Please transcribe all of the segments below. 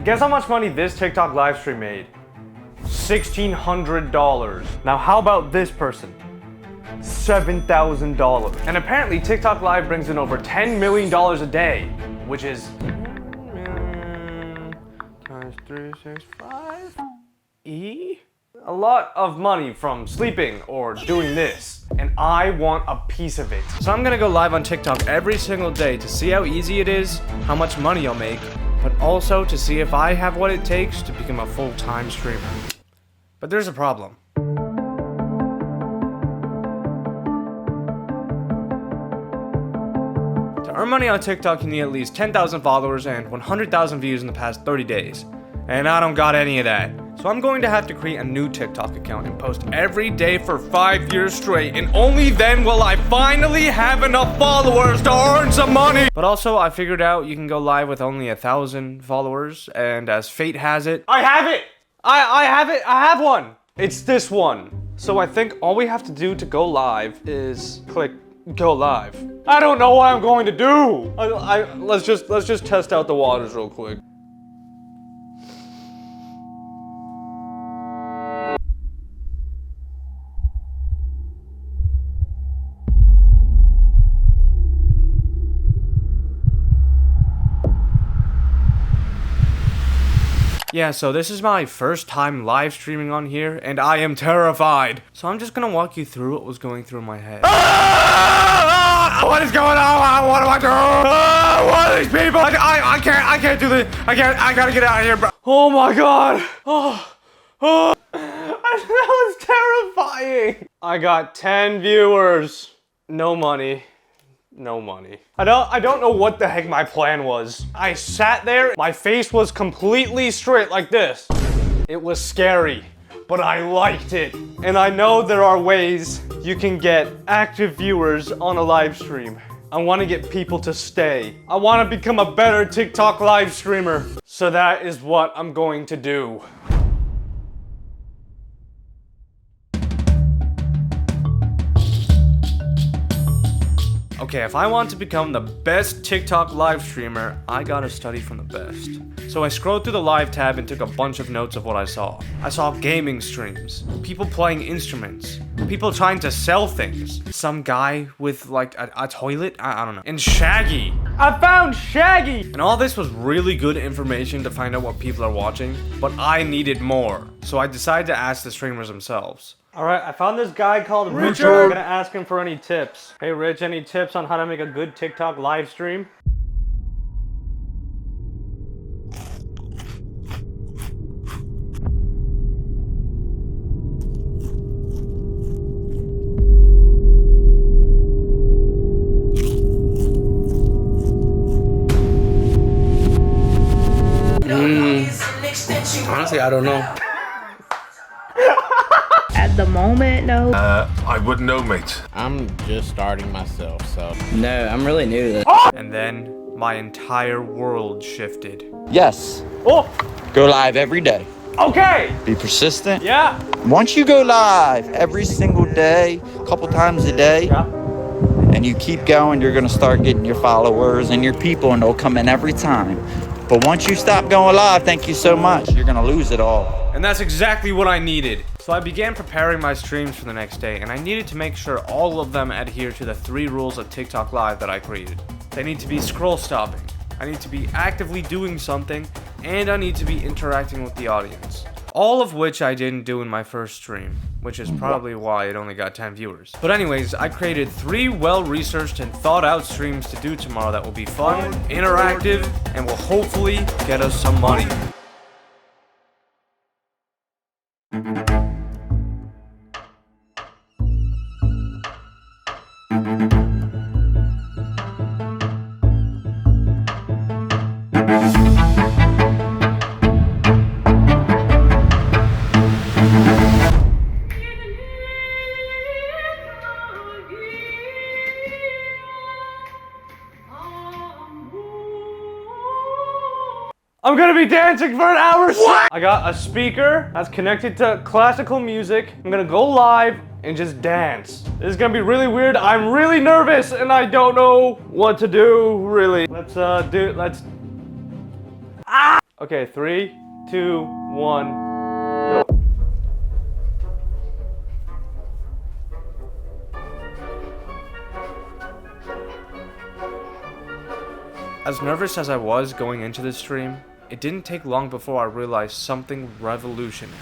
Guess how much money this TikTok live stream made? $1,600. Now how about this person? $7,000. And apparently TikTok Live brings in over $10 million a day, which is times 365 a lot of money from sleeping or doing this. And I want a piece of it. So I'm gonna go live on TikTok every single day to see how easy it is, how much money I'll make, but also to see if I have what it takes to become a full-time streamer. But there's a problem. To earn money on TikTok, you need at least 10,000 followers and 100,000 views in the past 30 days. And I don't got any of that. So I'm going to have to create a new TikTok account and post every day for 5 years straight, and only then will I finally have enough followers to earn some money! But also, I figured out you can go live with only 1,000 followers, and as fate has it, I have it! I have it! I have one! It's this one. So I think all we have to do to go live is click go live. I don't know what I'm going to do! Let's just test out the waters real quick. Yeah, so this is my first time live streaming on here, and I am terrified. So I'm just gonna walk you through what was going through my head. What is going on? What do I do? What are these people? I can't do this. I gotta get out of here, bro. Oh my god. That was terrifying. I got 10 viewers. No money. No money. I don't know what the heck my plan was. I sat there, my face was completely straight like this. It was scary, but I liked it. And I know there are ways you can get active viewers on a live stream. I want to get people to stay. I want to become a better TikTok live streamer. So that is what I'm going to do. Okay, if I want to become the best TikTok live streamer, I gotta study from the best. So I scrolled through the live tab and took a bunch of notes of what I saw. I saw gaming streams, people playing instruments, people trying to sell things, some guy with like a toilet, I don't know, and Shaggy. I found Shaggy! And all this was really good information to find out what people are watching, but I needed more. So I decided to ask the streamers themselves. Alright, I found this guy called Richard. I'm gonna ask him for any tips. Hey Rich, any tips on how to make a good TikTok live stream? Honestly, I don't know. At the moment, no. I wouldn't know, mate. I'm just starting myself, so. No, I'm really new to this. And then my entire world shifted. Yes. Oh! Go live every day. Okay! Be persistent. Yeah! Once you go live every single day, a couple times a day, Yeah. and you keep going, you're gonna start getting your followers and your people, and they'll come in every time. But once you stop going live, thank you so much, you're gonna lose it all. And that's exactly what I needed. So I began preparing my streams for the next day, and I needed to make sure all of them adhere to the 3 rules of TikTok Live that I created. They need to be scroll stopping, I need to be actively doing something, and I need to be interacting with the audience. All of which I didn't do in my first stream, which is probably why it only got 10 viewers. But anyways, I created 3 well-researched and thought-out streams to do tomorrow that will be fun, interactive, and will hopefully get us some money. I'm gonna be dancing for an hour. What? I got a speaker that's connected to classical music. I'm gonna go live and just dance. This is gonna be really weird. I'm really nervous and I don't know what to do, really. Let's Okay, 3, 2, 1, go. As nervous as I was going into this stream, it didn't take long before I realized something revolutionary.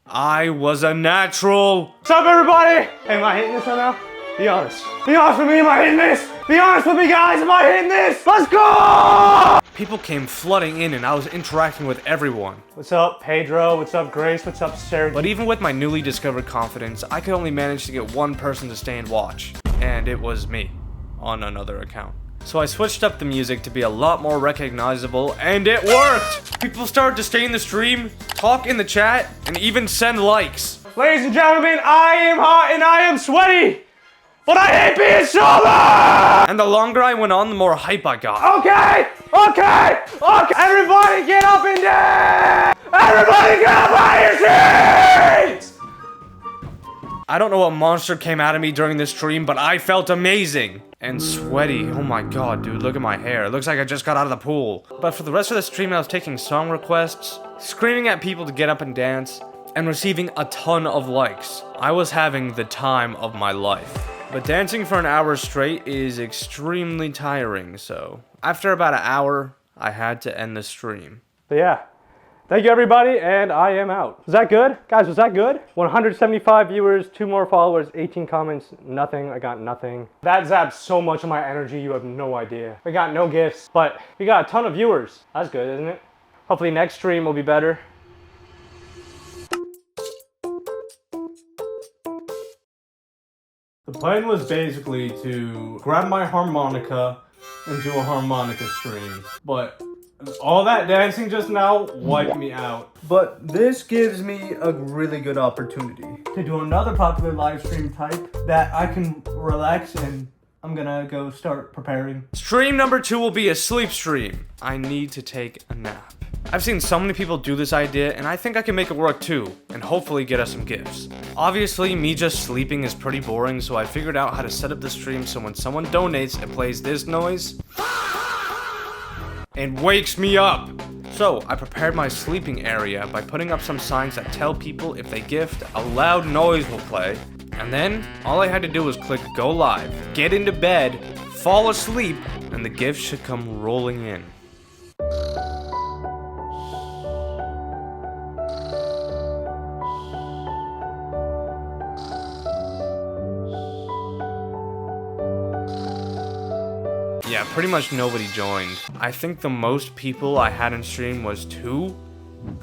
I was a natural! What's up, everybody? Hey, am I hitting this right now? Be honest. Be honest with me, am I hitting this? Be honest with me, guys, am I hitting this? Let's go! People came flooding in and I was interacting with everyone. What's up, Pedro? What's up, Grace? What's up, Sarah? But even with my newly discovered confidence, I could only manage to get one person to stay and watch. And it was me, on another account. So I switched up the music to be a lot more recognizable, and it worked! People started to stay in the stream, talk in the chat, and even send likes. Ladies and gentlemen, I am hot and I am sweaty, but I hate being sober! And the longer I went on, the more hype I got. Okay! Everybody get up and dance! Everybody get up out of your seats! I don't know what monster came out of me during this stream, but I felt amazing. And sweaty. Oh my god, dude, look at my hair. It looks like I just got out of the pool. But for the rest of the stream, I was taking song requests, screaming at people to get up and dance, and receiving a ton of likes. I was having the time of my life. But dancing for an hour straight is extremely tiring, so after about an hour, I had to end the stream. But yeah. Thank you, everybody, and I am out. Was that good? Guys, was that good? 175 viewers, 2 more followers, 18 comments, nothing. I got nothing. That zapped so much of my energy, you have no idea. We got no gifts, but we got a ton of viewers. That's good, isn't it? Hopefully next stream will be better. The plan was basically to grab my harmonica and do a harmonica stream, but all that dancing just now wiped me out. But this gives me a really good opportunity to do another popular live stream type that I can relax and I'm gonna go start preparing. Stream number 2 will be a sleep stream. I need to take a nap. I've seen so many people do this idea and I think I can make it work too, and hopefully get us some gifts. Obviously, me just sleeping is pretty boring, so I figured out how to set up the stream so when someone donates, it plays this noise and wakes me up. So I prepared my sleeping area by putting up some signs that tell people if they gift, a loud noise will play. And then all I had to do was click go live, get into bed, fall asleep, and the gift should come rolling in. Yeah, pretty much nobody joined. I think the most people I had in stream was 2.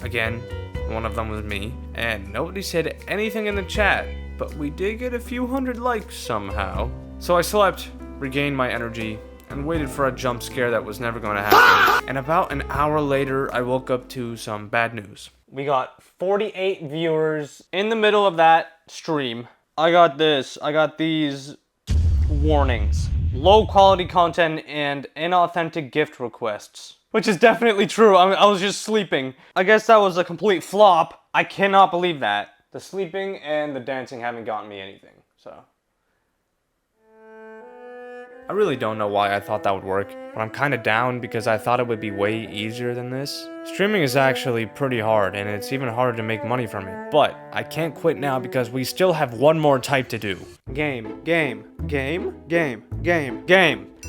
Again, one of them was me. And nobody said anything in the chat, but we did get a few hundred likes somehow. So I slept, regained my energy, and waited for a jump scare that was never going to happen. And about an hour later, I woke up to some bad news. We got 48 viewers in the middle of that stream. I got these warnings. Low quality content and inauthentic gift requests. Which is definitely true. I was just sleeping. I guess that was a complete flop. I cannot believe that. The sleeping and the dancing haven't gotten me anything, so. I really don't know why I thought that would work, but I'm kinda down because I thought it would be way easier than this. Streaming is actually pretty hard, and it's even harder to make money from it. But I can't quit now because we still have one more type to do. Game.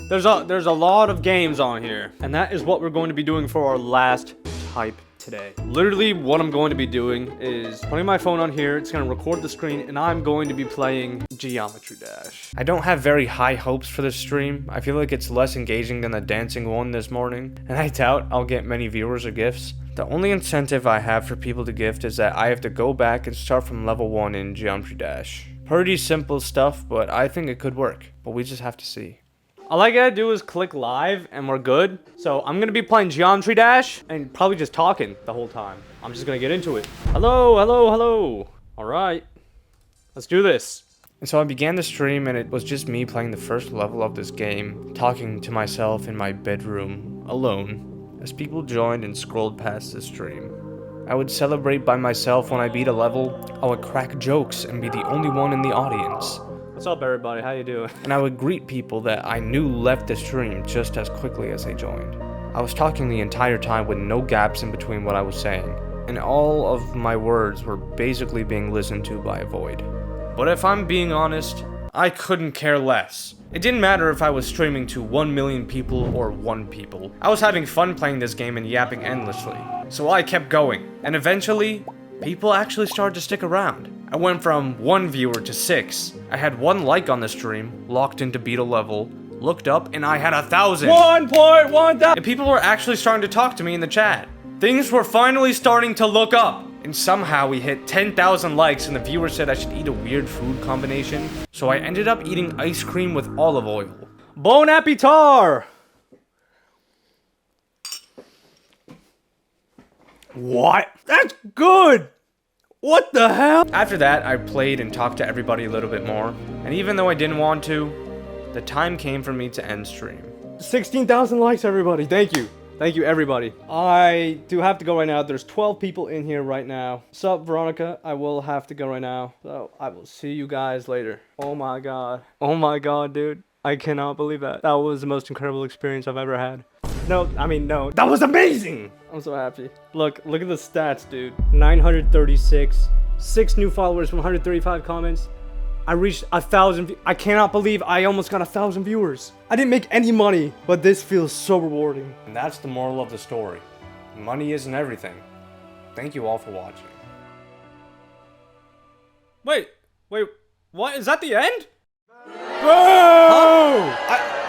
There's a lot of games on here, and that is what we're going to be doing for our last type today. Literally, what I'm going to be doing is putting my phone on here, it's going to record the screen, and I'm going to be playing Geometry Dash. I don't have very high hopes for this stream. I feel like it's less engaging than the dancing one this morning, and I doubt I'll get many viewers or gifts. The only incentive I have for people to gift is that I have to go back and start from level 1 in Geometry Dash. Pretty simple stuff, but I think it could work, but we just have to see. All I gotta do is click live and we're good. So I'm gonna be playing Geometry Dash and probably just talking the whole time. I'm just gonna get into it. Hello. All right, let's do this. And so I began the stream and it was just me playing the first level of this game, talking to myself in my bedroom, alone. As people joined and scrolled past the stream. I would celebrate by myself when I beat a level. I would crack jokes and be the only one in the audience. What's up, everybody? How you doing? And I would greet people that I knew left the stream just as quickly as they joined. I was talking the entire time with no gaps in between what I was saying, and all of my words were basically being listened to by a void. But if I'm being honest, I couldn't care less. It didn't matter if I was streaming to 1 million people or 1 people. I was having fun playing this game and yapping endlessly. So I kept going, and eventually, people actually started to stick around. I went from 1 viewer to 6. I had 1 like on the stream, locked into beta level, looked up, and I had 1,000. 1.1,000! And people were actually starting to talk to me in the chat. Things were finally starting to look up. And somehow we hit 10,000 likes and the viewer said I should eat a weird food combination. So I ended up eating ice cream with olive oil. Bon appetit! What? That's good! What the hell? After that, I played and talked to everybody a little bit more. And even though I didn't want to, the time came for me to end stream. 16,000 likes, everybody. Thank you. Thank you, everybody. I do have to go right now. There's 12 people in here right now. Sup, Veronica? I will have to go right now. So I will see you guys later. Oh my god. Oh my god, dude. I cannot believe that. That was the most incredible experience I've ever had. No. That was amazing! I'm so happy. Look at the stats, dude. 936. 6 new followers, 135 comments. I reached 1,000. I cannot believe I almost got 1,000 viewers. I didn't make any money, but this feels so rewarding. And that's the moral of the story. Money isn't everything. Thank you all for watching. Wait, what? Is that the end? Boo!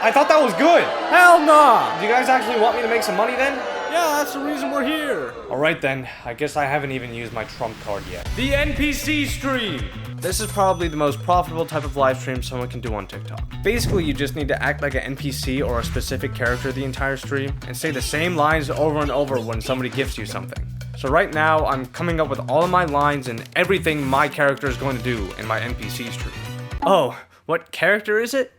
I thought that was good. Hell nah! Do you guys actually want me to make some money then? Yeah, that's the reason we're here. Alright then, I guess I haven't even used my trump card yet. The NPC stream! This is probably the most profitable type of live stream someone can do on TikTok. Basically, you just need to act like an NPC or a specific character the entire stream, and say the same lines over and over when somebody gifts you something. So right now, I'm coming up with all of my lines and everything my character is going to do in my NPC stream. Oh, what character is it?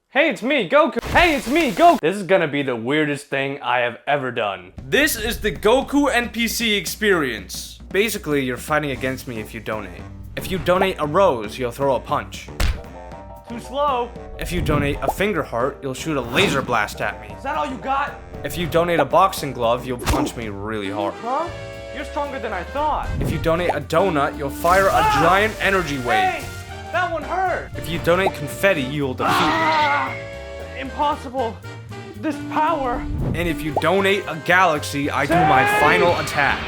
Hey, it's me, Goku. Hey, it's me, Goku. This is gonna be the weirdest thing I have ever done. This is the Goku NPC experience. Basically, you're fighting against me if you donate. If you donate a rose, you'll throw a punch. Too slow. If you donate a finger heart, you'll shoot a laser blast at me. Is that all you got? If you donate a boxing glove, you'll punch me really hard. Huh? You're stronger than I thought. If you donate a donut, you'll fire a giant energy wave. Hey, that one hurt. If you donate confetti, you'll defeat me. Impossible. This power. And if you donate a galaxy, I do my final attack.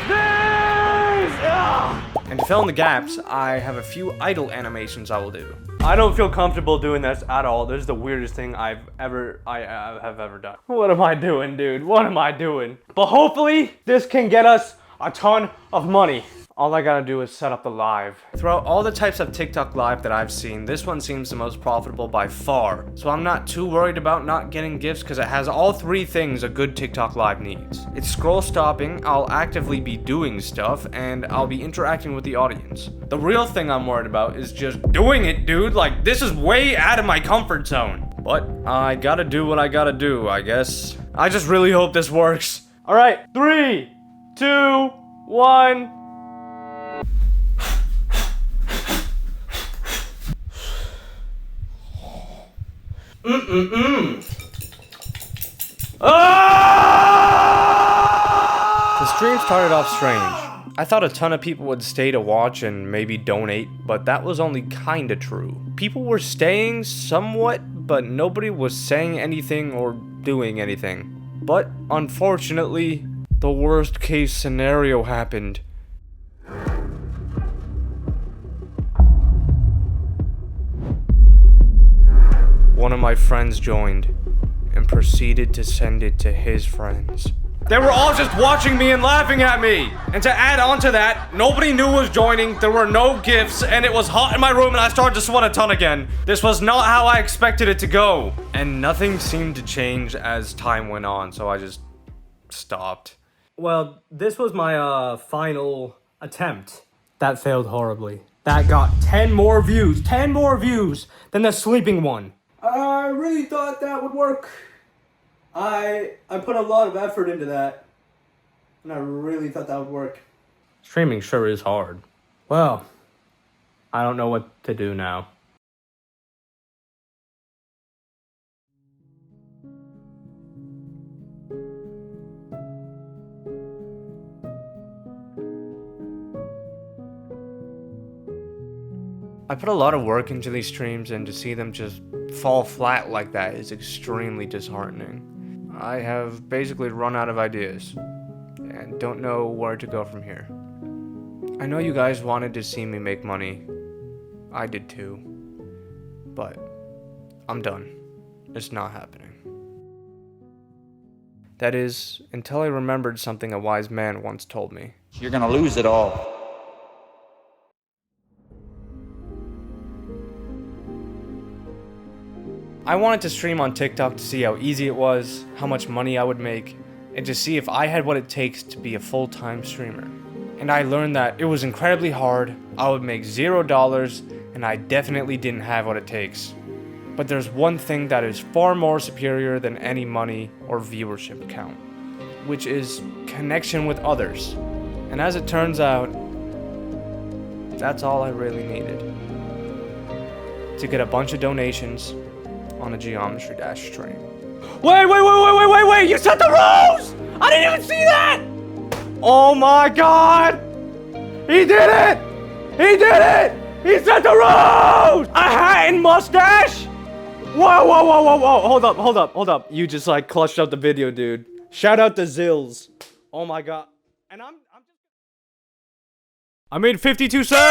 And to fill in the gaps, I have a few idle animations I will do. I don't feel comfortable doing this at all. This is the weirdest thing I have ever done. What am I doing, dude? What am I doing? But hopefully, this can get us a ton of money. All I gotta do is set up the live. Throughout all the types of TikTok live that I've seen, this one seems the most profitable by far. So I'm not too worried about not getting gifts because it has all 3 things a good TikTok live needs. It's scroll stopping, I'll actively be doing stuff, and I'll be interacting with the audience. The real thing I'm worried about is just doing it, dude. Like, this is way out of my comfort zone. But I gotta do what I gotta do, I guess. I just really hope this works. All right, 3, 2, 1. The stream started off strange. I thought a ton of people would stay to watch and maybe donate, but that was only kinda true. People were staying somewhat, but nobody was saying anything or doing anything. But unfortunately, the worst case scenario happened. One of my friends joined and proceeded to send it to his friends. They were all just watching me and laughing at me. And to add on to that, nobody knew was joining, there were no gifts, and it was hot in my room and I started to sweat a ton again. This was not how I expected it to go. And nothing seemed to change as time went on, so I just stopped. Well, this was my final attempt. That failed horribly. that got 10 more views than the sleeping one. I really thought that would work. I put a lot of effort into that, and I really thought that would work. Streaming sure is hard. Well, I don't know what to do now. I put a lot of work into these streams, and to see them just fall flat like that is extremely disheartening. I have basically run out of ideas and don't know where to go from here. I know you guys wanted to see me make money. I did too. But I'm done. It's not happening. That is, until I remembered something a wise man once told me. You're gonna lose it all. I wanted to stream on TikTok to see how easy it was, how much money I would make, and to see if I had what it takes to be a full-time streamer. And I learned that it was incredibly hard, I would make $0, and I definitely didn't have what it takes. But there's one thing that is far more superior than any money or viewership count, which is connection with others. And as it turns out, that's all I really needed. To get a bunch of donations on a Geometry Dash stream. Wait! You set the rules! I didn't even see that! Oh my god! He did it! He did it! He set the rules! A hat and mustache? Whoa! Hold up. You just like clutched up the video, dude. Shout out to Zills. Oh my god. And I made 52 cents!